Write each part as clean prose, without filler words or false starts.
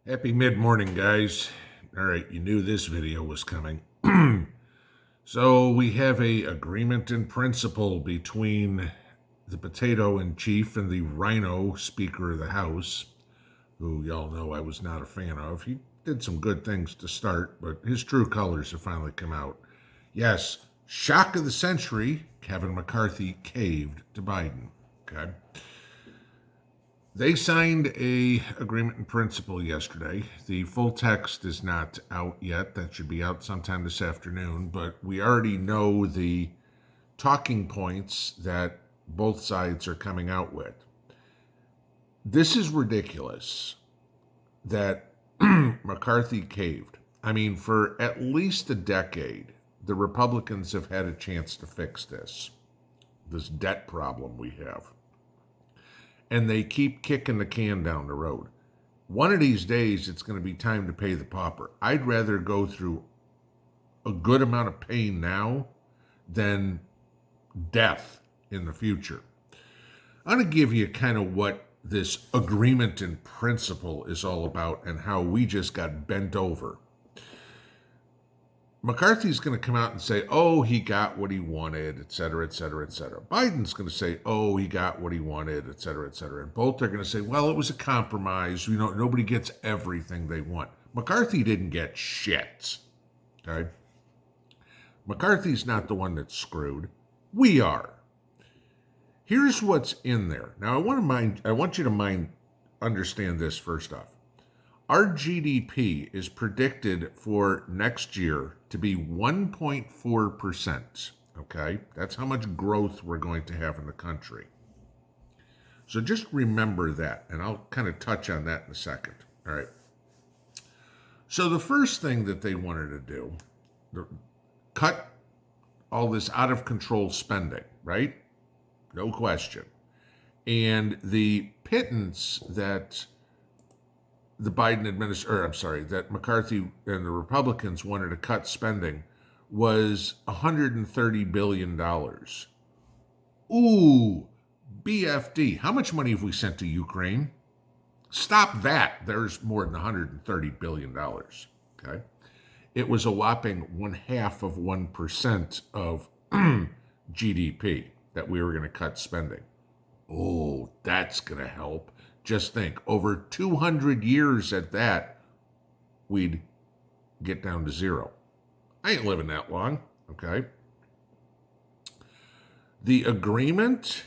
Happy mid-morning, guys. All right, you knew this video was coming. So we have a agreement in principle between the potato in chief and the rhino speaker of the House, who y'all know I was not a fan of. He did some good things to start, but his true colors have finally come out. Yes, shock of the century, Kevin McCarthy caved to Biden. Okay. They signed a agreement in principle yesterday. The full text is not out yet. That should be out sometime this afternoon, but we already know the talking points that both sides are coming out with. This is ridiculous that McCarthy caved. I mean, for at least a decade, the Republicans have had a chance to fix this debt problem we have, and they keep kicking the can down the road. One of these days, it's going to be time to pay the pauper. I'd rather go through a good amount of pain now than death in the future. I'm going to give you kind of what this agreement in principle is all about and how we just got bent over. McCarthy's going to come out and say, oh, he got what he wanted, et cetera, et cetera, et cetera. Biden's going to say, oh, he got what he wanted, et cetera, et cetera. And both are going to say, well, it was a compromise. You know, nobody gets everything they want. McCarthy didn't get shit. Okay? McCarthy's not the one that's screwed. We are. Here's what's in there. Now, I want you to understand this first off. Our GDP is predicted for next year to be 1.4%. Okay? That's how much growth we're going to have in the country. So just remember that, and I'll kind of touch on that in a second. All right. So the first thing that they wanted to do, cut all this out of control spending, right? No question. And the pittance that the Biden administration, that McCarthy and the Republicans wanted to cut spending was $130 billion. Ooh, BFD. How much money have we sent to Ukraine? Stop that. There's more than $130 billion. Okay. It was a whopping 0.5% of GDP that we were going to cut spending. Oh, that's going to help. Just think, over 200 years at that, we'd get down to zero. I ain't living that long, okay? The agreement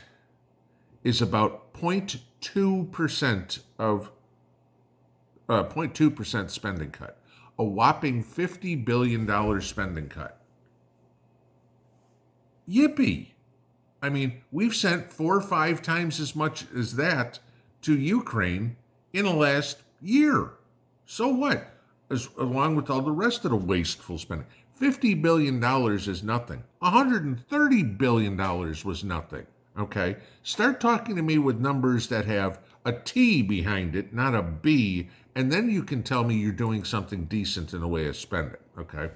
is about 0.2% of 0.2% spending cut, a whopping $50 billion spending cut. Yippee! I mean, we've sent 4 or 5 times as much as that to Ukraine in the last year. So what? Along with all the rest of the wasteful spending. $50 billion is nothing. $130 billion was nothing. Okay? Start talking to me with numbers that have a T behind it, not a B, and then you can tell me you're doing something decent in the way of spending. Okay?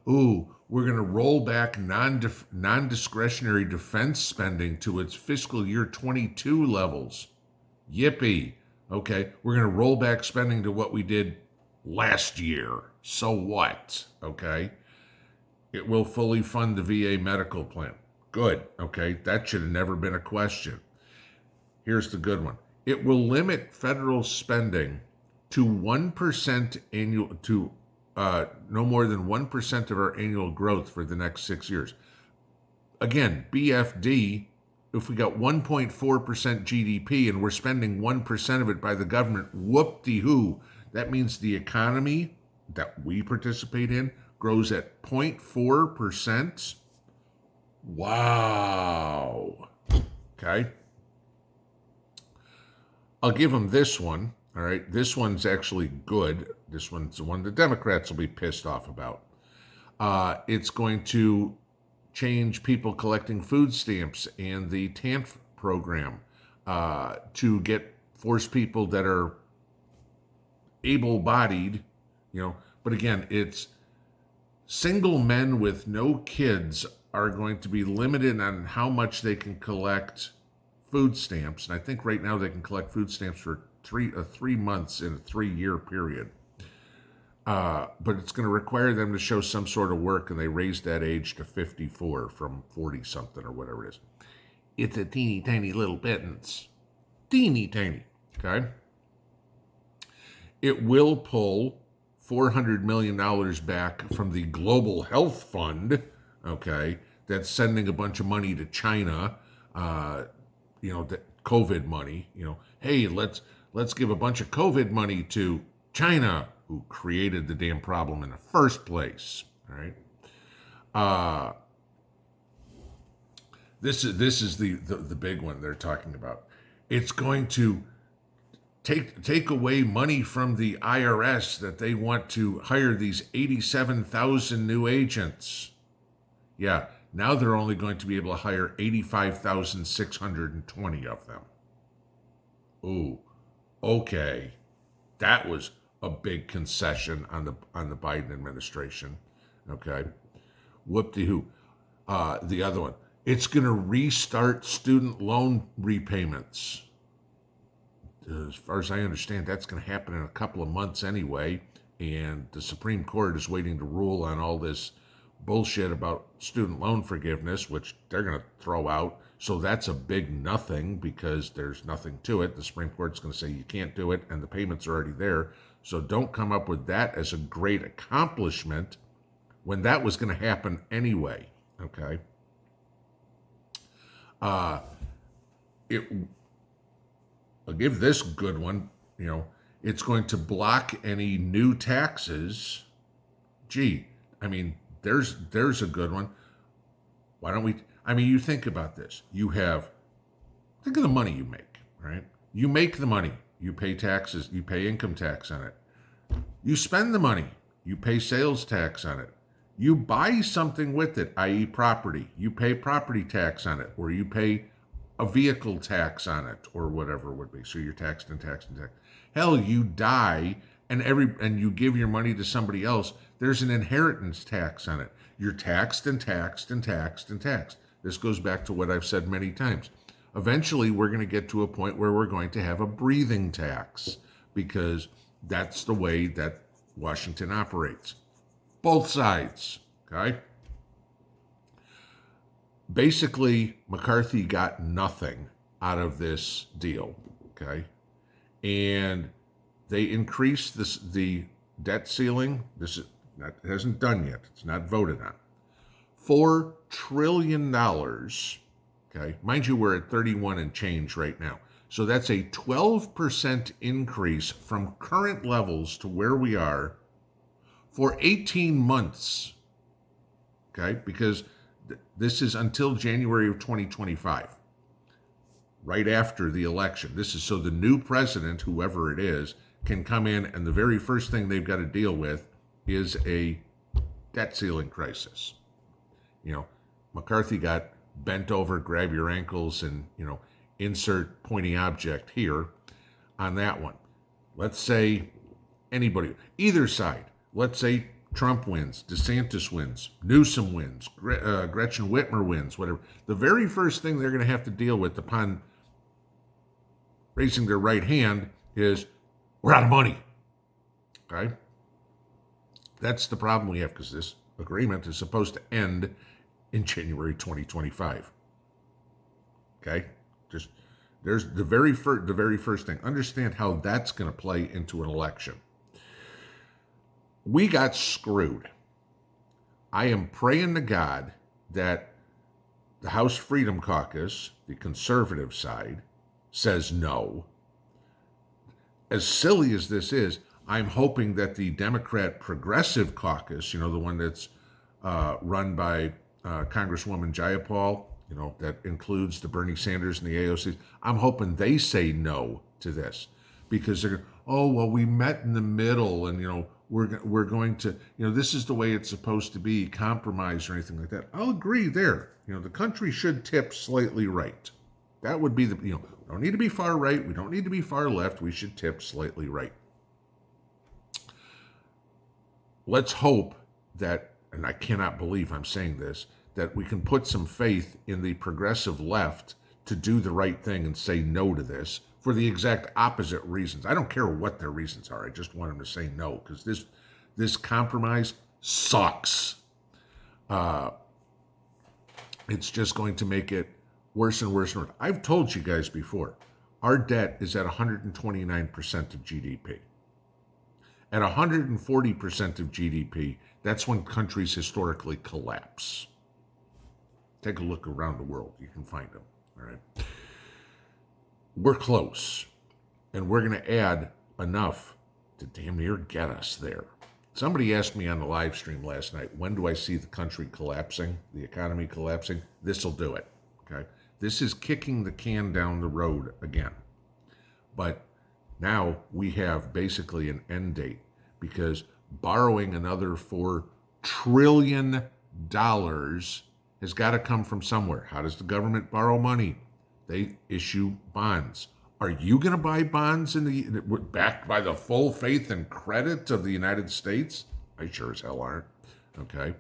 Ooh, we're going to roll back non-discretionary defense spending to its fiscal year 22 levels. Yippee. Okay, we're going to roll back spending to what we did last year. So what? Okay. It will fully fund the VA medical plan. Good. Okay, that should have never been a question. Here's the good one. It will limit federal spending to 1% annual to no more than 1% of our annual growth for the next 6 years. Again, BFD, if we got 1.4% GDP and we're spending 1% of it by the government, whoop-de-hoo. That means the economy that we participate in grows at 0.4%. Wow. Okay. I'll give them this one. All right, this one's actually good. This one's the one the Democrats will be pissed off about. It's going to change people collecting food stamps and the TANF program to force people that are able-bodied, but again, it's single men with no kids are going to be limited on how much they can collect food stamps. And I think right now they can collect food stamps for three months in a 3-year period. But it's going to require them to show some sort of work, and they raised that age to 54 from 40 something or whatever it is. It's a teeny tiny little pittance. Teeny tiny. Okay? It will pull $400 million back from the Global Health Fund, okay, that's sending a bunch of money to China, that COVID money, hey, let's give a bunch of COVID money to China, who created the damn problem in the first place, all right? This is the big one they're talking about. It's going to take away money from the IRS that they want to hire these 87,000 new agents. Yeah, now they're only going to be able to hire 85,620 of them. Ooh, okay. That was a big concession on the Biden administration. Okay. Whoop-de-hoo. The other one. It's going to restart student loan repayments. As far as I understand, that's going to happen in a couple of months anyway, and the Supreme Court is waiting to rule on all this bullshit about student loan forgiveness, which they're going to throw out. So that's a big nothing because there's nothing to it. The Supreme Court's going to say you can't do it, and the payments are already there. So don't come up with that as a great accomplishment when that was going to happen anyway, okay? I'll give this good one, it's going to block any new taxes. Gee, I mean, there's a good one. Why don't we, you think about this. Think of the money you make, right? You make the money, you pay taxes, you pay income tax on it. You spend the money, you pay sales tax on it. You buy something with it, i.e. property, you pay property tax on it, or you pay a vehicle tax on it, or whatever it would be. So you're taxed and taxed and taxed. Hell, you die and you give your money to somebody else, there's an inheritance tax on it. You're taxed and taxed and taxed and taxed. This goes back to what I've said many times. Eventually, we're going to get to a point where we're going to have a breathing tax because that's the way that Washington operates. Both sides, okay? Basically, McCarthy got nothing out of this deal, okay? And they increased the debt ceiling. It hasn't done yet. It's not voted on. $4 trillion, okay? Mind you, we're at 31 and change right now. So that's a 12% increase from current levels to where we are for 18 months, okay? Because this is until January of 2025, right after the election. This is so the new president, whoever it is, can come in, and the very first thing they've got to deal with is a debt ceiling crisis. McCarthy got bent over, grab your ankles, and, insert pointy object here on that one. Let's say anybody, either side, let's say Trump wins, DeSantis wins, Newsom wins, Gretchen Whitmer wins, whatever. The very first thing they're going to have to deal with upon raising their right hand is, we're out of money. Okay? That's the problem we have, because this agreement is supposed to end in January 2025. Okay? There's the very first thing. Understand how that's going to play into an election. We got screwed. I am praying to God that the House Freedom Caucus, the conservative side, says no. As silly as this is, I'm hoping that the Democrat Progressive Caucus, the one that's run by Congresswoman Jayapal, that includes the Bernie Sanders and the AOC, I'm hoping they say no to this, because they're, we met in the middle, and we're going to, this is the way it's supposed to be, compromise or anything like that. I'll agree there. The country should tip slightly right. That would be we don't need to be far right. We don't need to be far left. We should tip slightly right. Let's hope that, and I cannot believe I'm saying this, that we can put some faith in the progressive left to do the right thing and say no to this, for the exact opposite reasons. I don't care what their reasons are. I just want them to say no, because this compromise sucks. It's just going to make it worse and worse and worse. I've told you guys before, our debt is at 129% of GDP. At 140% of GDP, that's when countries historically collapse. Take a look around the world. You can find them. All right. We're close, and we're going to add enough to damn near get us there. Somebody asked me on the live stream last night, when do I see the country collapsing, the economy collapsing? This will do it. Okay. This is kicking the can down the road again. But now we have basically an end date, because borrowing another $4 trillion has got to come from somewhere. How does the government borrow money? They issue bonds. Are you going to buy bonds backed by the full faith and credit of the United States? I sure as hell aren't. Okay.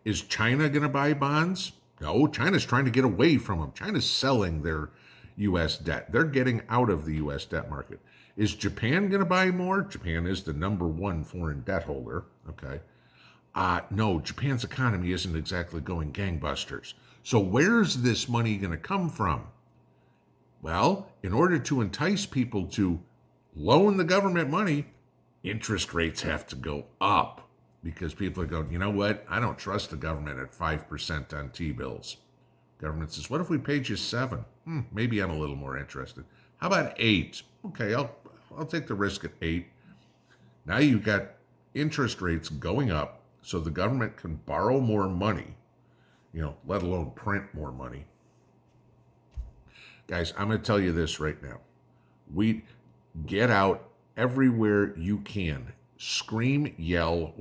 Is China going to buy bonds? No, China's trying to get away from them. China's selling their U.S. debt. They're getting out of the U.S. debt market. Is Japan going to buy more? Japan is the number one foreign debt holder. Okay. No, Japan's economy isn't exactly going gangbusters. So where's this money going to come from? Well, in order to entice people to loan the government money, interest rates have to go up, because people are going, you know what? I don't trust the government at 5% on T-bills. Government says, what if we paid you 7? Maybe I'm a little more interested. How about 8? Okay, I'll take the risk at 8. Now you've got interest rates going up, so the government can borrow more money, let alone print more money. Guys, I'm going to tell you this right now. We get out everywhere you can. Scream, yell,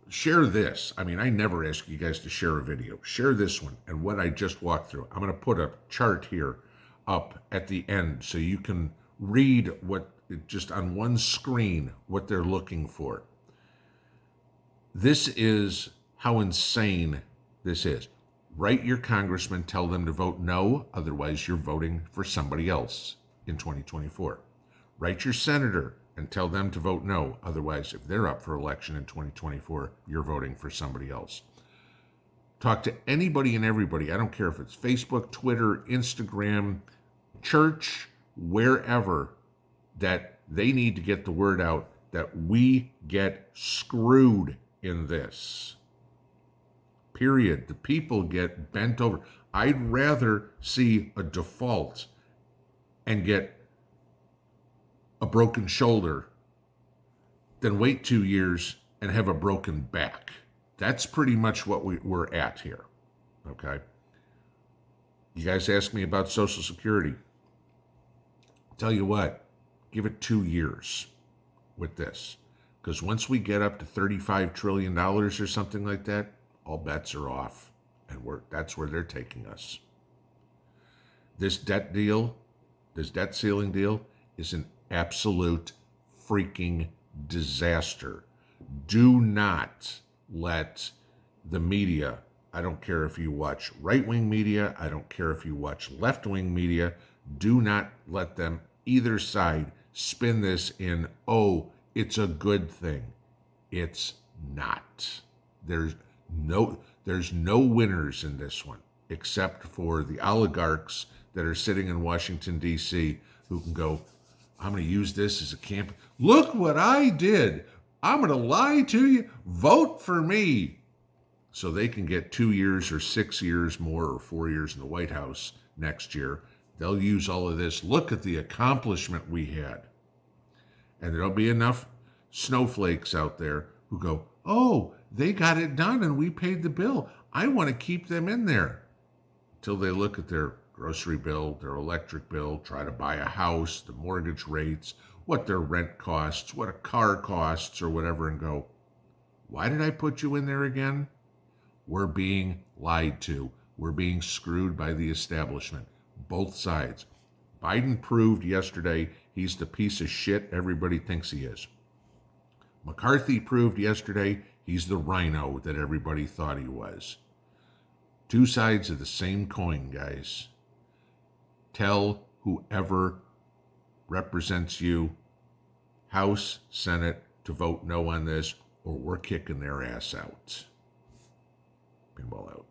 share this. I mean, I never ask you guys to share a video. Share this one and what I just walked through. I'm going to put a chart here up at the end so you can read just on one screen what they're looking for. This is how insane this is. Write your congressman, tell them to vote no, otherwise you're voting for somebody else in 2024. Write your senator and tell them to vote no, otherwise if they're up for election in 2024, you're voting for somebody else. Talk to anybody and everybody. I don't care if it's Facebook, Twitter, Instagram, church, wherever, that they need to get the word out that we get screwed in this. Period. The people get bent over. I'd rather see a default and get a broken shoulder than wait 2 years and have a broken back. That's pretty much what we're at here. Okay? You guys ask me about Social Security. Tell you what, give it 2 years with this. Because once we get up to $35 trillion or something like that, all bets are off, and that's where they're taking us. This debt ceiling deal, is an absolute freaking disaster. Do not let the media, I don't care if you watch right-wing media, I don't care if you watch left-wing media, do not let them, either side, spin this in, oh, it's a good thing. It's not. There's no winners in this one, except for the oligarchs that are sitting in Washington, D.C., who can go, I'm going to use this as a camp. Look what I did. I'm going to lie to you. Vote for me. So they can get 2 years or 6 years more or 4 years in the White House next year. They'll use all of this. Look at the accomplishment we had. And there'll be enough snowflakes out there who go, oh, they got it done and we paid the bill. I want to keep them in there. Until they look at their grocery bill, their electric bill, try to buy a house, the mortgage rates, what their rent costs, what a car costs or whatever, and go, why did I put you in there again? We're being lied to. We're being screwed by the establishment. Both sides. Biden proved yesterday he's the piece of shit everybody thinks he is. McCarthy proved yesterday he's the rhino that everybody thought he was. Two sides of the same coin, guys. Tell whoever represents you, House, Senate, to vote no on this, or we're kicking their ass out. Pinball out.